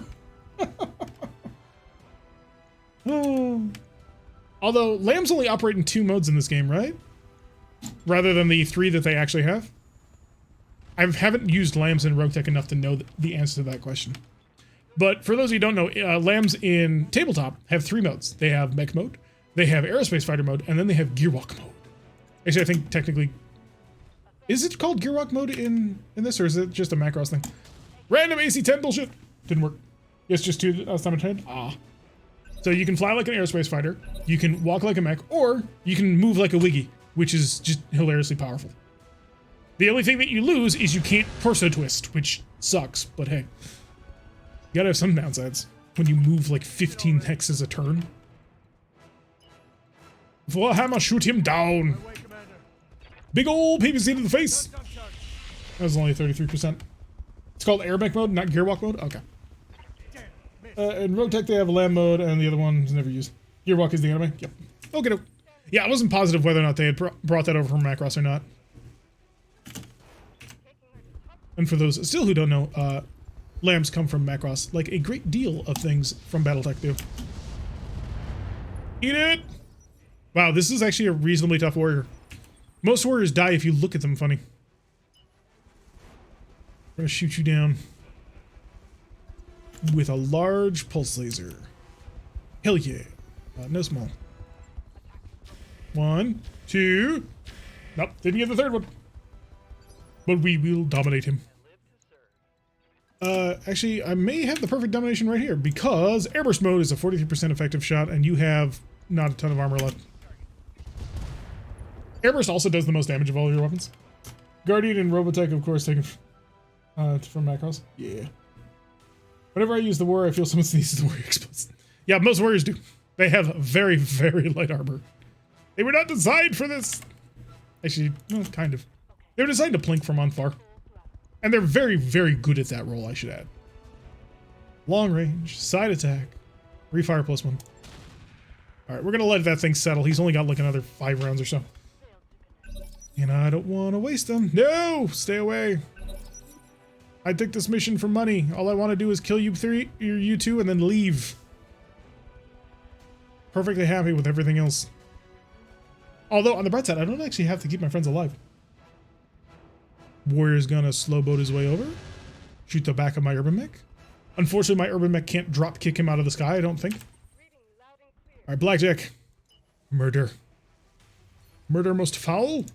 Although, lambs only operate in 2 modes in this game, right? Rather than the 3 that they actually have. I haven't used lambs in RogueTech enough to know the answer to that question. But for those of you who don't know, lambs in tabletop have 3 modes. They have mech mode, they have aerospace fighter mode, and then they have gearwalk mode. Actually, I think technically... Is it called gearwalk mode in this, or is it just a Macross thing? Random AC-10 bullshit! Didn't work. Yes, just 2 last time I tried. Ah. So you can fly like an aerospace fighter, you can walk like a mech, or you can move like a Wiggy, which is just hilariously powerful. The only thing that you lose is you can't torso twist, which sucks, but hey. You gotta have some downsides when you move like 15 hexes a turn. Warhammer, shoot him down! Big ol' PPC to the face! That was only 33%. It's called airbag mode, not gearwalk mode? Okay. In RogueTech they have a lamb mode, and the other one is never used. Gearwalk is the enemy? Yep. Okay. Yeah, I wasn't positive whether or not they had brought that over from Macross or not. And for those still who don't know, lambs come from Macross, like a great deal of things from BattleTech do. Eat it! Wow, this is actually a reasonably tough warrior. Most warriors die if you look at them funny. I'm gonna shoot you down with a large pulse laser. Hell yeah. No small. 1, 2. Nope, didn't get the third one. But we will dominate him. Actually, I may have the perfect domination right here because airburst mode is a 43% effective shot and you have not a ton of armor left. Airburst also does the most damage of all your weapons. Guardian and RogueTech, of course, taken from Macross. Yeah. Whenever I use the warrior, I feel someone sneezes the warrior explodes. Yeah, most warriors do. They have very, very light armor. They were not designed for this. Actually, well, kind of. They were designed to plink from on far. And they're very, very good at that role, I should add. Long range, side attack, refire +1. Alright, we're gonna let that thing settle. He's only got like another 5 rounds or so. And I don't want to waste them. No! Stay away. I took this mission for money. All I want to do is kill you two and then leave. Perfectly happy with everything else. Although, on the bright side, I don't actually have to keep my friends alive. Warrior's gonna slow boat his way over. Shoot the back of my urban mech. Unfortunately, my urban mech can't drop kick him out of the sky, I don't think. Alright, blackjack. Murder. Murder most foul?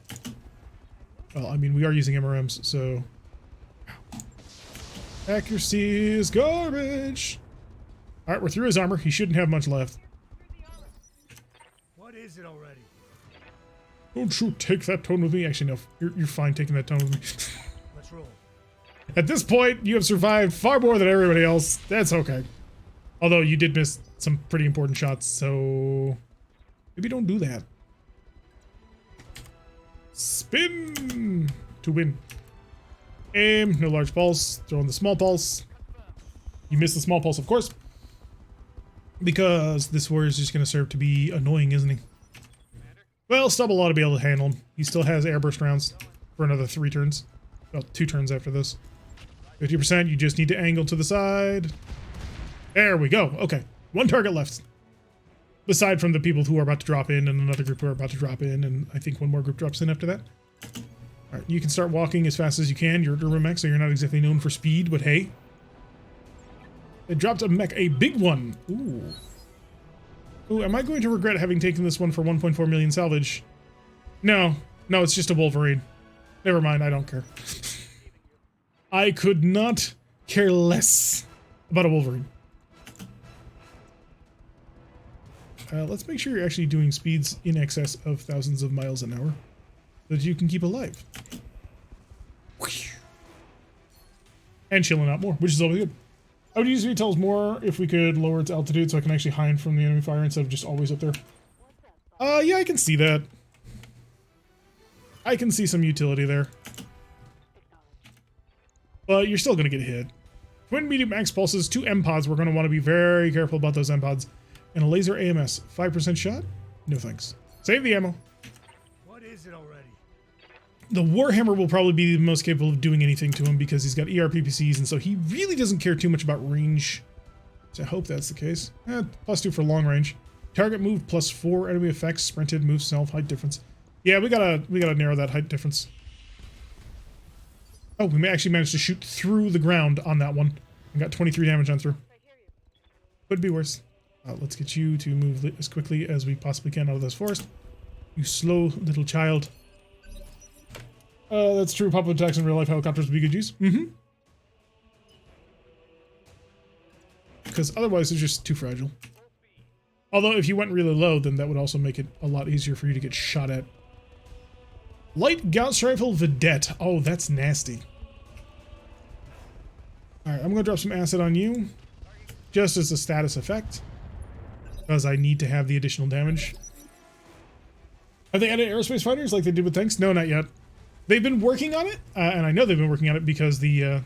Well, I mean, we are using MRMs, so... Accuracy is garbage! Alright, we're through his armor. He shouldn't have much left. What is it already? Don't you take that tone with me. Actually, no. You're fine taking that tone with me. Let's roll. At this point, you have survived far more than everybody else. That's okay. Although you did miss some pretty important shots, so... maybe don't do that. Spin! To win. Aim, no large pulse. Throw in the small pulse. You miss the small pulse, of course. Because this warrior is just going to serve to be annoying, isn't he? Well, Stubble ought to be able to handle him. He still has airburst rounds for another 3 turns. Well, 2 turns after this. 50%, you just need to angle to the side. There we go. Okay, 1 target left. Aside from the people who are about to drop in and another group who are about to drop in, and I think one more group drops in after that. Alright, you can start walking as fast as you can. You're a Urban mech, so you're not exactly known for speed, but hey. It dropped a mech, a big one. Ooh. Ooh, am I going to regret having taken this one for 1.4 million salvage? No. No, it's just a Wolverine. Never mind, I don't care. I could not care less about a Wolverine. Let's make sure you're actually doing speeds in excess of thousands of miles an hour so that you can keep alive. And chilling out more, which is always good. I would use VTOLs more if we could lower its altitude so I can actually hide from the enemy fire instead of just always up there. Yeah, I can see that. I can see some utility there. But you're still going to get hit. Twin medium max pulses, 2 M-pods. We're going to want to be very careful about those M-pods. And a laser AMS, 5% shot? No thanks. Save the ammo. What is it already? The Warhammer will probably be the most capable of doing anything to him because he's got ERPPCs, and so he really doesn't care too much about range. So I hope that's the case. +2 for long range. Target move +4 enemy effects, sprinted, move self, height difference. Yeah, we gotta narrow that height difference. Oh, we may actually manage to shoot through the ground on that one. And got 23 damage on through. Could be worse. Let's get you to move as quickly as we possibly can out of this forest. You slow little child. That's true. Pop-up attacks in real life helicopters would be good use. Because otherwise they're just too fragile. Although if you went really low, then that would also make it a lot easier for you to get shot at. Light Gauss Rifle Vedette. Oh, that's nasty. Alright, I'm going to drop some acid on you. Just as a status effect. Because I need to have the additional damage. Have they added aerospace fighters like they did with tanks? No, not yet. They've been working on it, and I know they've been working on it because the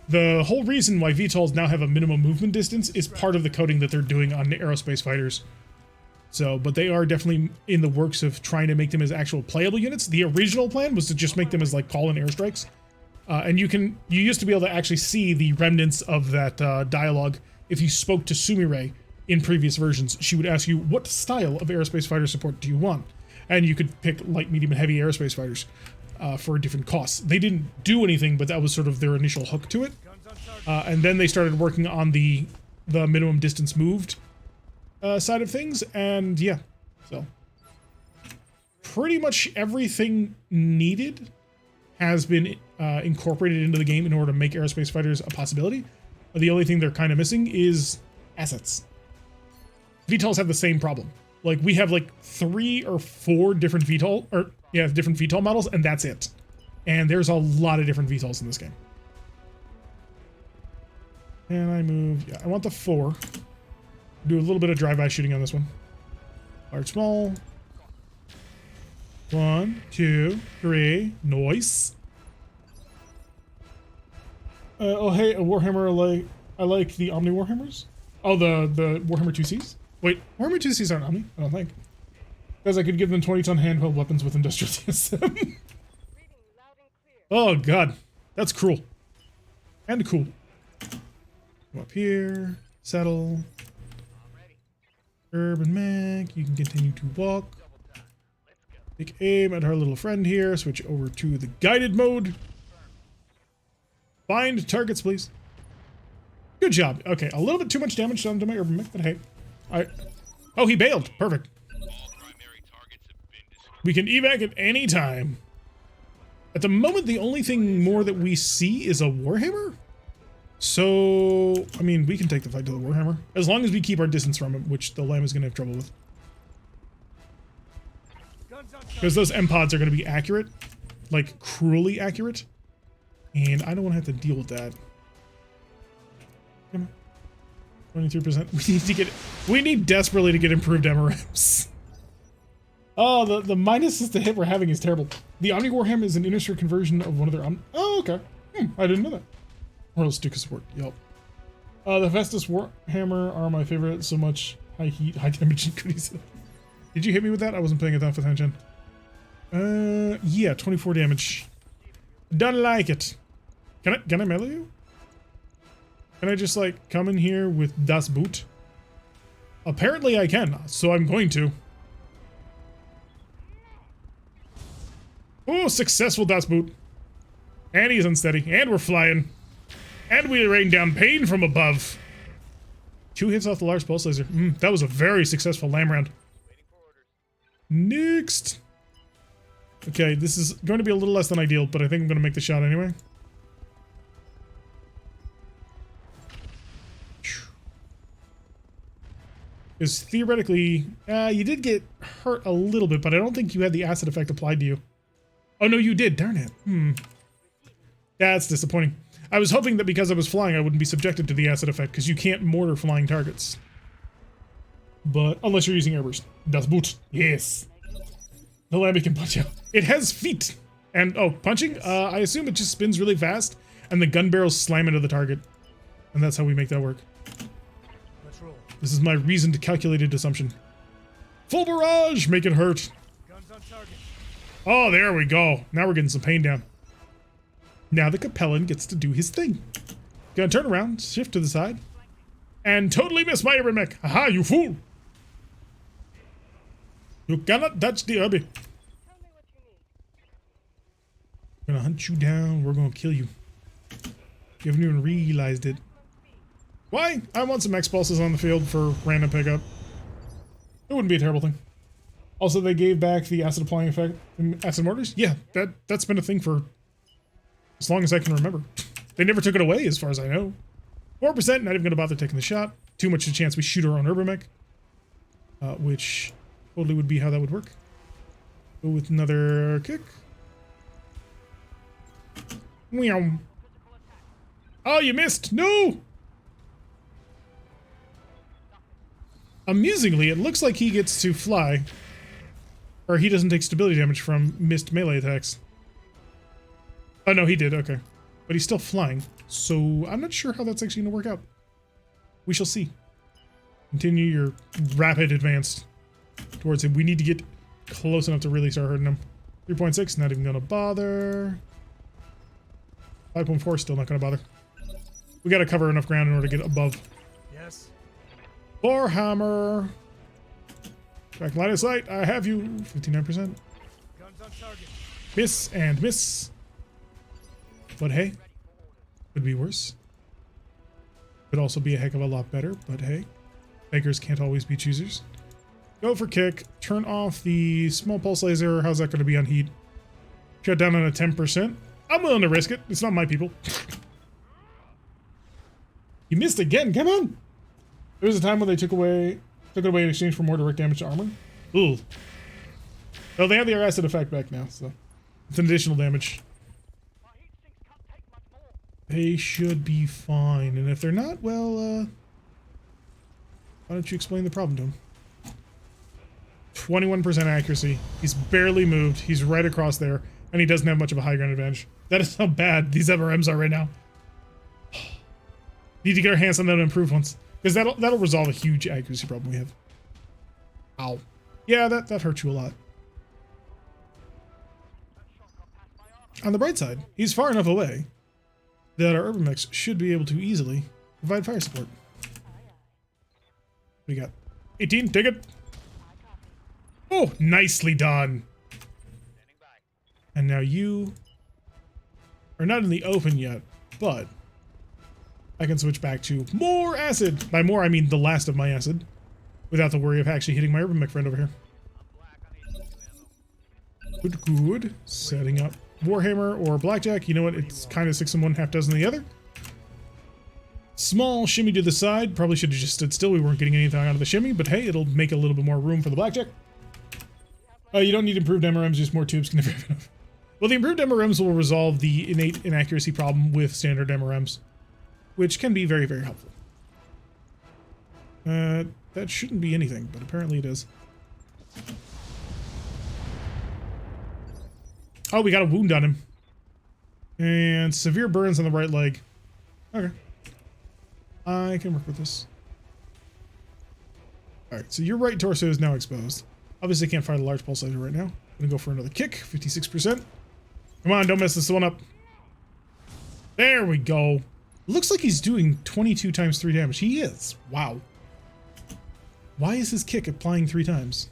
whole reason why VTOLs now have a minimum movement distance is part of the coding that they're doing on the aerospace fighters. So, but they are definitely in the works of trying to make them as actual playable units. The original plan was to just make them as like call-in airstrikes, And you used to be able to actually see the remnants of that dialogue if you spoke to Sumire in previous versions. She would ask you, what style of aerospace fighter support do you want? And you could pick light, medium, and heavy aerospace fighters for different costs. They didn't do anything, but that was sort of their initial hook to it. And then they started working on the minimum distance moved side of things, and yeah, so pretty much everything needed has been incorporated into the game in order to make aerospace fighters a possibility. But the only thing they're kind of missing is assets. VTOLs have the same problem. Like, we have like 3 or 4 different different VTOL models, and that's it. And there's a lot of different VTOLs in this game. And I move, yeah, I want the 4. Do a little bit of drive-by shooting on this one. Large, small. 1, 2, 3, nice. Oh, hey, a Warhammer, I like the Omni Warhammers. Oh, the Warhammer 2Cs? Wait, Warhammer 2Cs aren't Omni, I don't think. Because I could give them 20-ton handheld weapons with industrial TSM. Oh, God. That's cruel. And cool. Go up here. Settle. Urban Mech. You can continue to walk. Take aim at our little friend here. Switch over to the guided mode. Find targets, please. Good job. Okay, a little bit too much damage done to my Urban Mech, but hey. Oh, he bailed. Perfect. We can evac at any time. At the moment, the only thing more that we see is a Warhammer. So, I mean, we can take the fight to the Warhammer. As long as we keep our distance from him, which the Lamb is going to have trouble with. Because those M-Pods are going to be accurate. Like, cruelly accurate. And I don't want to have to deal with that. Come on. 23%. We need desperately to get improved MRMs. Oh, the minuses to hit we're having is terrible. The Omni Warhammer is an inner conversion of one of their Oh, okay. I didn't know that. Royal Stuka support. Yup. The Festus Warhammer are my favorite. So much high heat, high damage, and goodies. Did you hit me with that? I wasn't paying enough attention. Yeah, 24 damage. Don't like it. Can I melee you? Can I just like come in here with Das Boot? Apparently I can, so I'm going to. Oh, successful Das Boot. And he's unsteady. And we're flying. And we rain down pain from above. 2 hits off the large pulse laser. That was a very successful Lamb round. Next. Okay, this is going to be a little less than ideal, but I think I'm going to make the shot anyway. Because theoretically, you did get hurt a little bit, but I don't think you had the acid effect applied to you. Oh, no, you did. Darn it. That's disappointing. I was hoping that because I was flying, I wouldn't be subjected to the acid effect, because you can't mortar flying targets. But, unless you're using airburst. Das Boot. Yes. The Lamby can punch out. It has feet. And, oh, punching? I assume it just spins really fast, and the gun barrels slam into the target. And that's how we make that work. Let's roll. This is my reasoned, calculated assumption. Full barrage! Make it hurt. Guns on target. Oh, there we go. Now we're getting some pain down. Now the Capellan gets to do his thing. Gonna turn around, shift to the side, and totally miss my Urban Mech. Haha, you fool! You cannot touch the Urby. We're gonna hunt you down. We're gonna kill you. You haven't even realized it. Why? I want some X-Pulses on the field for random pickup. It wouldn't be a terrible thing. Also, they gave back the acid applying effect in acid mortars. Yeah, that's been a thing for as long as I can remember. They never took it away, as far as I know. 4%, not even gonna bother taking the shot. Too much of a chance we shoot our own Urban Mech. Which totally would be how that would work. Go with another kick. Meow. Oh, you missed! No! Amusingly, it looks like he gets to fly. Or he doesn't take stability damage from missed melee attacks. Oh, no, he did. Okay. But he's still flying. So I'm not sure how that's actually going to work out. We shall see. Continue your rapid advance towards him. We need to get close enough to really start hurting him. 3.6, not even going to bother. 5.4 still not going to bother. We got to cover enough ground in order to get above. Yes. Warhammer. Back line of sight. I have you. 59%. Guns on target. Miss and miss. But hey, could be worse. Could also be a heck of a lot better, but hey, beggars can't always be choosers. Go for kick. Turn off the small pulse laser. How's that going to be on heat? Shut down on a 10%. I'm willing to risk it. It's not my people. You missed again. Come on. There was a time when they took it away in exchange for more direct damage to armor. Ooh. Oh, they have the acid effect back now, so it's an additional damage. They should be fine, and if they're not, well, why don't you explain the problem to him? 21% accuracy. He's barely moved. He's right across there, and he doesn't have much of a high ground advantage. That is how bad these MRMs are right now. Need to get our hands on them improved ones, because that'll resolve a huge accuracy problem we have. Ow. Yeah, that hurts you a lot. On the bright side, he's far enough away that our urban mechs should be able to easily provide fire support. We got 18, take it. Oh, nicely done. And now you are not in the open yet, but I can switch back to more acid. By more, I mean the last of my acid, without the worry of actually hitting my urban mech friend over here. Good. Setting up Warhammer or Blackjack. You know what? It's kind of 6 in one, half dozen in the other. Small shimmy to the side. Probably should have just stood still. We weren't getting anything out of the shimmy, but hey, it'll make a little bit more room for the Blackjack. You don't need improved MRMs, just more tubes can never have enough. Well, the improved MRMs will resolve the innate inaccuracy problem with standard MRMs, which can be very, very helpful. That shouldn't be anything, but apparently it is. Oh, we got a wound on him. And severe burns on the right leg. Okay. I can work with this. Alright, so your right torso is now exposed. Obviously can't fire the large pulse laser right now. I'm gonna go for another kick, 56%. Come on, don't mess this one up. There we go. Looks like he's doing 22 times 3 damage. He is. Wow. Why is his kick applying 3 times?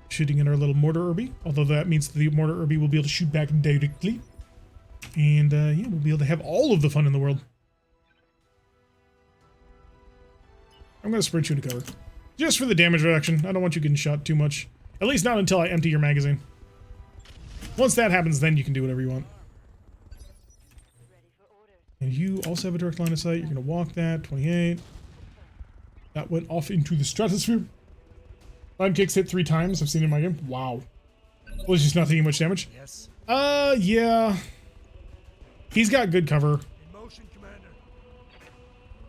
Shooting in our little mortar Irby, although that means the mortar Irby will be able to shoot back directly. And yeah, we'll be able to have all of the fun in the world. I'm going to sprint you to cover. Just for the damage reduction. I don't want you getting shot too much. At least not until I empty your magazine. Once that happens, then you can do whatever you want. And you also have a direct line of sight. You're going to walk that. 28. That went off into the stratosphere. Line kicks hit 3 times. I've seen it in my game. Wow. Well, he's just not taking much damage. Yes. Yeah. He's got good cover. In motion, Commander.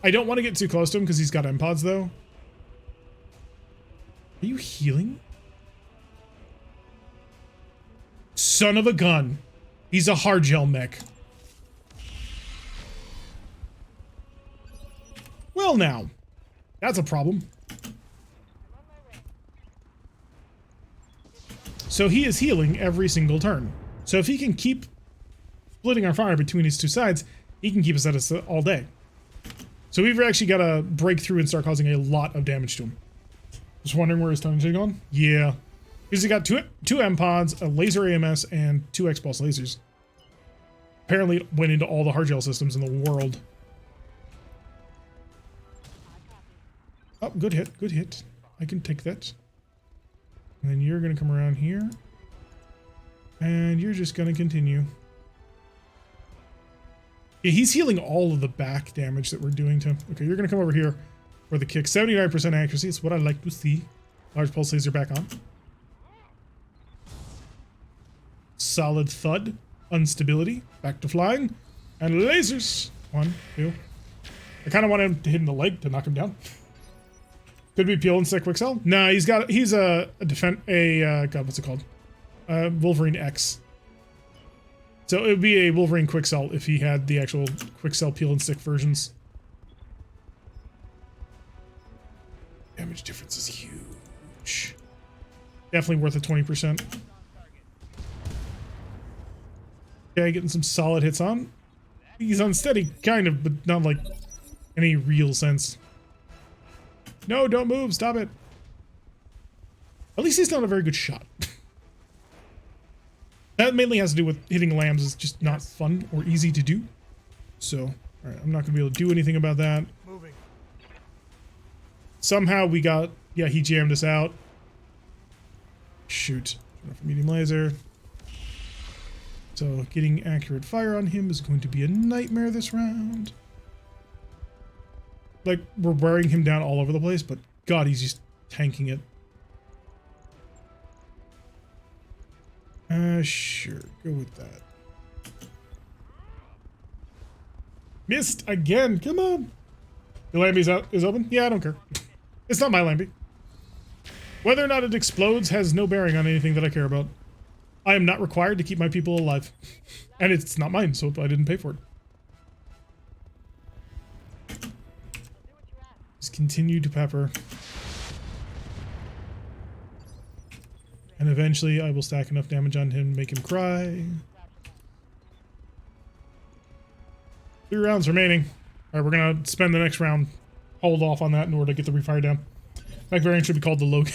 I don't want to get too close to him because he's got M-pods, though. Are you healing? Son of a gun. He's a hard gel mech. Well, now. That's a problem. So he is healing every single turn. So if he can keep splitting our fire between his 2 sides, he can keep us at us all day. So we've actually got to break through and start causing a lot of damage to him. Just wondering where his tongue's gone? Yeah. He's got two M-pods, a laser AMS, and 2 X-Pulse lasers. Apparently it went into all the hard gel systems in the world. Oh, good hit, good hit. I can take that. And then you're going to come around here. And you're just going to continue. Yeah, he's healing all of the back damage that we're doing to him. Okay, you're going to come over here for the kick. 79% accuracy. It's what I like to see. Large pulse laser back on. Solid thud. Instability. Back to flying. And lasers. 1, 2. I kind of want him to hit in the leg to knock him down. Could be peel and stick quick cell. Nah, he's a God, what's it called? Wolverine X. So it would be a Wolverine quick cell if he had the actual quick cell peel and stick versions. Damage difference is huge. Definitely worth a 20%. Okay, getting some solid hits on. He's unsteady, kind of, but not like any real sense. No, don't move, stop it. At least he's not a very good shot. That mainly has to do with hitting lambs is just not fun or easy to do. So, alright, I'm not going to be able to do anything about that. Moving. Somehow we got... Yeah, he jammed us out. Shoot. Turn off medium laser. So, getting accurate fire on him is going to be a nightmare this round. Like, we're wearing him down all over the place, but God, he's just tanking it. Sure. Go with that. Missed again. Come on. The Lambie is open? Yeah, I don't care. It's not my Lambie. Whether or not it explodes has no bearing on anything that I care about. I am not required to keep my people alive. And it's not mine, so I didn't pay for it. Just continue to pepper. And eventually I will stack enough damage on him to make him cry. 3 rounds remaining. Alright, we're gonna spend the next round. Hold off on that in order to get the refire down. That variant should be called the Logan.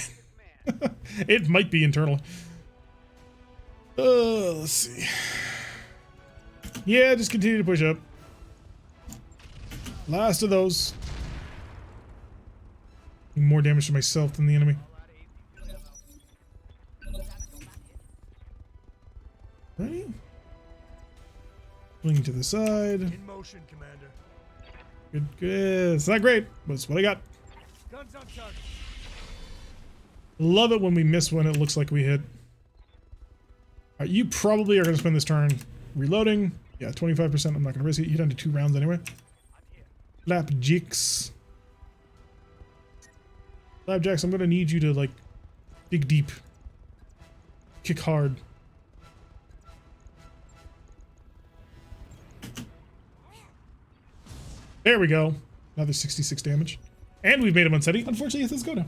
It might be internal. Let's see. Yeah, just continue to push up. Last of those. More damage to myself than the enemy. Ready? Swing to the side. In motion, Commander. Good, good. It's not great, but it's what I got. Guns on target. Love it when we miss when it looks like we hit. Alright, you probably are going to spend this turn reloading. Yeah, 25%. I'm not going to risk it. You're down to 2 rounds anyway. Flapjacks. Flapjacks, I'm going to need you to, like, dig deep. Kick hard. There we go. Another 66 damage. And we've made him unsteady. Unfortunately, it says go now.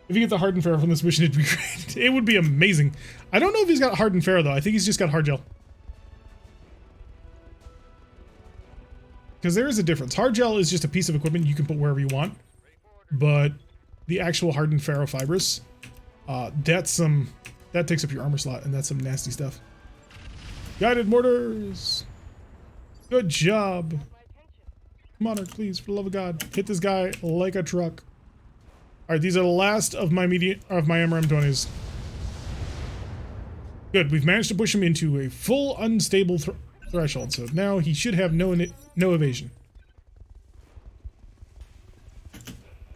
If you get the Hardened Pharaoh from this mission, it'd be great. It would be amazing. I don't know if he's got Hardened Pharaoh, though. I think he's just got Hard Gel. Because there is a difference. Hard Gel is just a piece of equipment you can put wherever you want. But the actual Hardened Pharaoh Fibrous, that takes up your armor slot, and that's some nasty stuff. Guided mortars. Good job. Monarch, please, for the love of God, hit this guy like a truck. All right, these are the last of my MRM20s. Good, we've managed to push him into a full unstable threshold, so now he should have no evasion.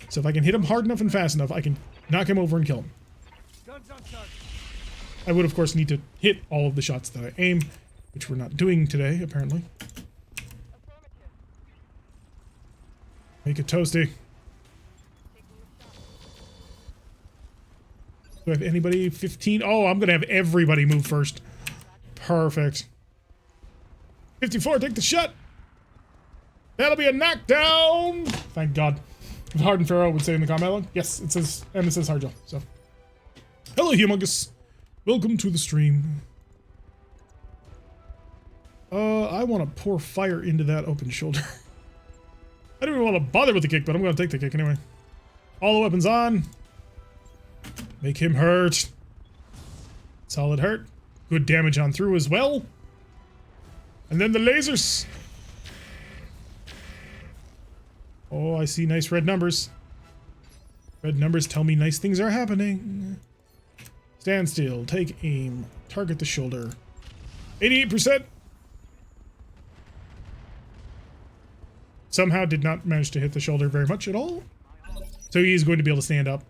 So if I can hit him hard enough and fast enough, I can knock him over and kill him. Guns on target. I would, of course, need to hit all of the shots that I aim, which we're not doing today, apparently. Make it toasty. Do I have anybody? 15? Oh, I'm going to have everybody move first. Perfect. 54, take the shot. That'll be a knockdown. Thank God. If Hardened Pharaoh would say in the comment log. Yes, it says, and it says Hard Gel. So, hello, Humongous. Welcome to the stream. I want to pour fire into that open shoulder. I don't even want to bother with the kick, but I'm going to take the kick anyway. All the weapons on. Make him hurt. Solid hurt. Good damage on through as well. And then the lasers. Oh, I see nice red numbers. Red numbers tell me nice things are happening. Stand still. Take aim. Target the shoulder. 88%. Somehow did not manage to hit the shoulder very much at all. So he is going to be able to stand up.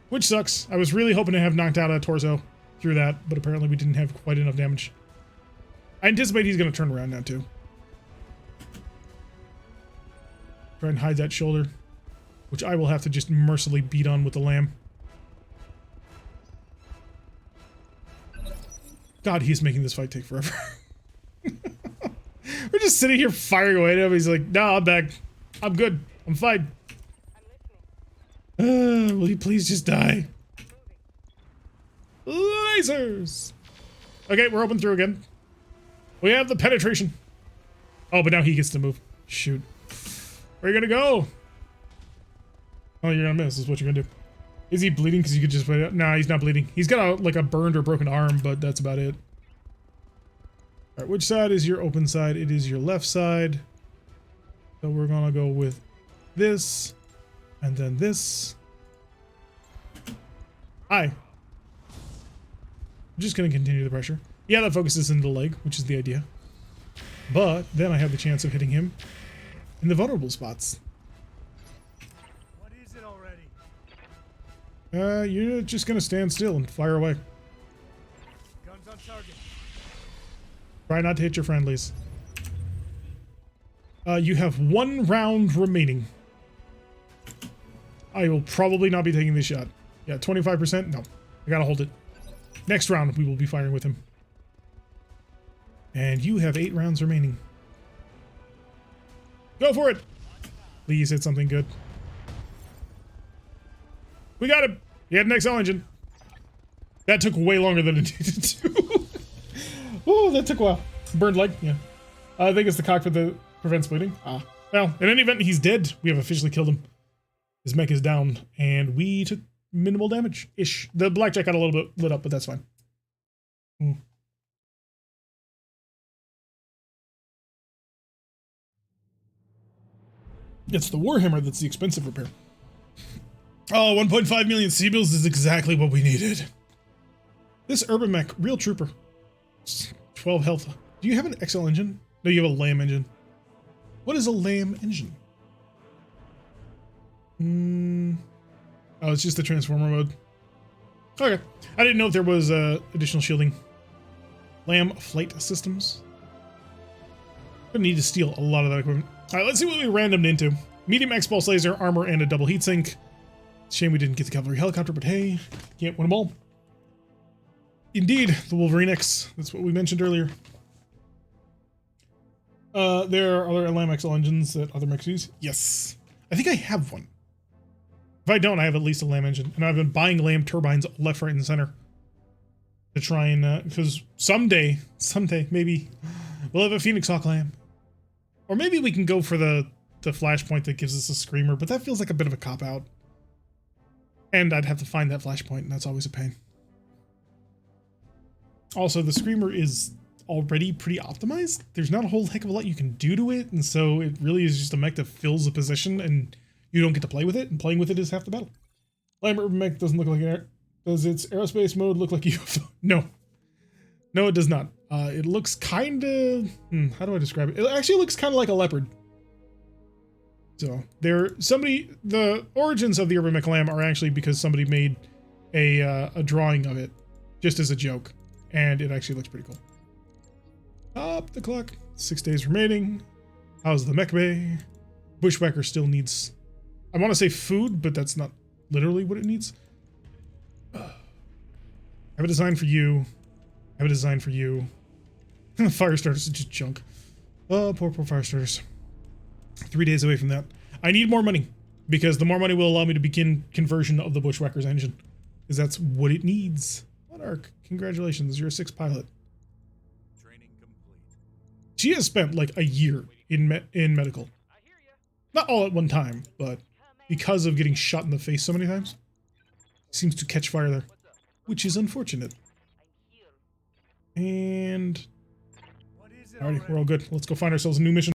Which sucks. I was really hoping to have knocked out a torso through that, but apparently we didn't have quite enough damage. I anticipate he's going to turn around now too. Try and hide that shoulder, which I will have to just mercilessly beat on with the lamb. God, he's making this fight take forever. We're just sitting here firing away at him. He's like, "No, I'm back. I'm good. I'm fine." Will you please just die? Lasers! Okay, we're open through again. We have the penetration. Oh, but now he gets to move. Shoot. Where are you gonna go? Oh, you're gonna miss is what you're gonna do. Is he bleeding? Because you could just put it. Nah, he's not bleeding. He's got like a burned or broken arm, but that's about it. All right, which side is your open side? It is your left side. So we're gonna go with this, and then this. Hi. I'm just gonna continue the pressure. Yeah, that focuses into the leg, which is the idea. But then I have the chance of hitting him in the vulnerable spots. What is it already? You're just gonna stand still and fire away. Guns on target. Try not to hit your friendlies. You have 1 round remaining. I will probably not be taking this shot. Yeah, 25%? No. I gotta hold it. Next round, we will be firing with him. And you have 8 rounds remaining. Go for it! Please hit something good. We got him! He had an XL engine. That took way longer than it needed to. Oh, that took a while. Burned leg? Yeah. I think it's the cockpit that prevents bleeding. Ah. Well, in any event, he's dead. We have officially killed him. His mech is down, and we took minimal damage-ish. The blackjack got a little bit lit up, but that's fine. It's the Warhammer that's the expensive repair. Oh, 1.5 million C-bills is exactly what we needed. This urban mech, real trooper. 12 health. Do you have an XL engine? No, you have a LAM engine. What is a LAM engine? Oh, it's just the transformer mode. Okay. I didn't know if there was additional shielding. LAM flight systems. Gonna need to steal a lot of that equipment. Alright, let's see what we randomed into. Medium X-Pulse laser, armor, and a double heatsink. Shame we didn't get the cavalry helicopter, but hey, can't win them all. Indeed, the Wolverine X. That's what we mentioned earlier. There are other LAM XL engines that other mechs use. Yes. I think I have one. If I don't, I have at least a LAM engine. And I've been buying LAM turbines left, right, and center. To try and, because someday, maybe, we'll have a Phoenix Hawk LAM. Or maybe we can go for the flashpoint that gives us a screamer, but that feels like a bit of a cop-out. And I'd have to find that flashpoint, and that's always a pain. Also, the screamer is already pretty optimized. There's not a whole heck of a lot you can do to it, and so it really is just a mech that fills a position, and you don't get to play with it, and playing with it is half the battle. Lambert mech doesn't look like an air. Does its aerospace mode look like a UFO? No. No, it does not. It looks kind of... how do I describe it? It actually looks kind of like a leopard. So, the origins of the Urban Mech Lamb are actually because somebody made a drawing of it, just as a joke. And it actually looks pretty cool. Up the clock. 6 days remaining. How's the mech bay? Bushwhacker still needs... I want to say food, but that's not literally what it needs. I have a design for you. I have a design for you. Fire starters are just junk. Oh, poor fire starters. 3 days away from that. I need more money, because the more money will allow me to begin conversion of the Bushwhacker's engine. Because that's what it needs. Monarch, congratulations, you're a 6 pilot. Training complete. She has spent like a year in medical. Not all at one time, but because of getting shot in the face so many times, seems to catch fire there, which is unfortunate. And alrighty, we're all good. Let's go find ourselves a new mission.